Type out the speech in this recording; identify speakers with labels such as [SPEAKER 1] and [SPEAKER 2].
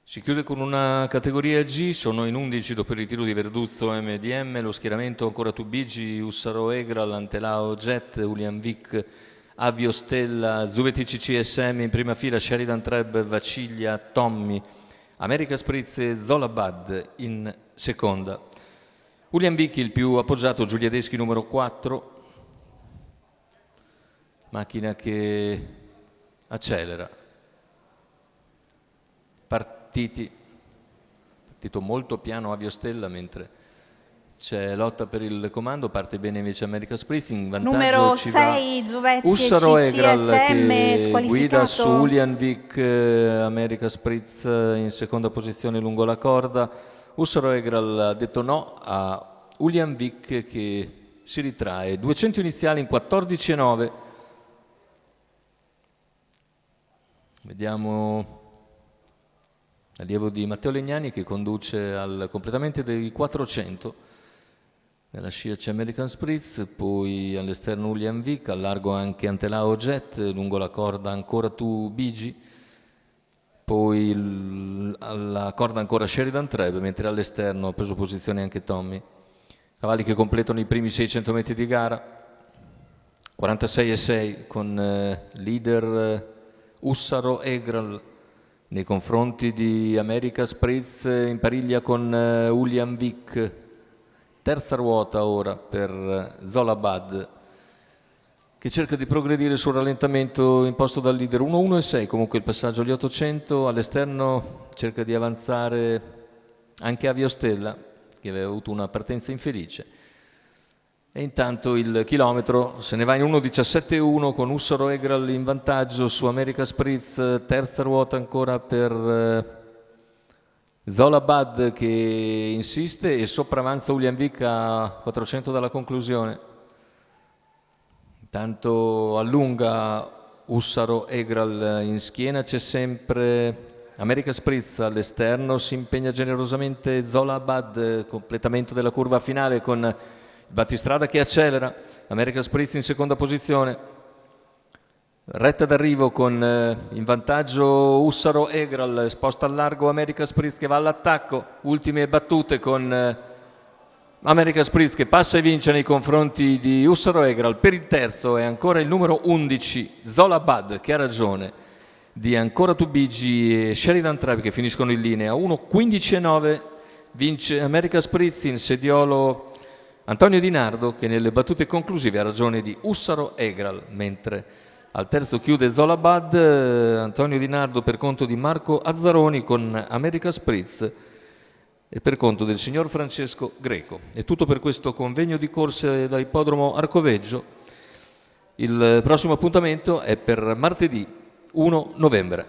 [SPEAKER 1] Si chiude con una categoria G, sono in 11 dopo il ritiro di Verduzzo MDM, lo schieramento ancora Tubigi, Ussaro Egral, Antelao Jet, Julian Vic, Avio Stella, Zuvetici CSM in prima fila, Sheridan Treb, Vaciglia, Tommy, America Spritz e Zola Bud in seconda. Julian Vic il più appoggiato, Giuliadeschi numero 4, macchina che accelera. Partito molto piano Avio Stella mentre c'è lotta per il comando, parte bene invece America Spritz, in vantaggio
[SPEAKER 2] numero
[SPEAKER 1] ci
[SPEAKER 2] 6
[SPEAKER 1] va
[SPEAKER 2] Zuvezzi
[SPEAKER 1] Ussaro Egral
[SPEAKER 2] CSM
[SPEAKER 1] che guida su Julian Vic, America Spritz in seconda posizione lungo la corda. Ussaro Egral ha detto no a Julian Vic che si ritrae, 200 iniziali in 14,9. Vediamo l'allievo di Matteo Legnani che conduce al completamento dei 400. Nella scia c'è American Spritz, poi all'esterno Julian Vic, al largo anche Antelao Jet, lungo la corda ancora Tubigi, poi alla corda ancora Sheridan Treb, mentre all'esterno ha preso posizione anche Tommy. Cavalli che completano i primi 600 metri di gara, 46,6 con leader Ussaro Egral nei confronti di America Spritz in pariglia con Julian Vic. Terza ruota ora per Zola Bud che cerca di progredire sul rallentamento imposto dal leader. 1,1,6 comunque il passaggio agli 800. All'esterno cerca di avanzare anche Avio Stella che aveva avuto una partenza infelice. E intanto il chilometro se ne va in 1,17,1 con Ussaro Egral in vantaggio su America Spritz. Terza ruota ancora per Zola Bud che insiste e sopravanza Julian Vic a 400 dalla conclusione. Intanto allunga Ussaro Egral in schiena, c'è sempre America Spritz all'esterno, si impegna generosamente Zola Bud, completamento della curva finale con il battistrada che accelera, America Spritz in seconda posizione, retta d'arrivo con in vantaggio Ussaro Egral, sposta al largo America Spritz che va all'attacco, ultime battute con America Spritz che passa e vince nei confronti di Ussaro Egral. Per il terzo è ancora il numero 11 Zola Bud che ha ragione di ancora Tubigi e Sheridan Treb che finiscono in linea. 1,15,9 vince America Spritz, in sediolo Antonio Di Nardo che nelle battute conclusive ha ragione di Ussaro Egral, mentre al terzo chiude Zola Bud, Antonio Di Nardo per conto di Marco Azzaroni con America Spritz e per conto del signor Francesco Greco. È tutto per questo convegno di corse da Ippodromo Arcoveggio. Il prossimo appuntamento è per martedì 1 novembre.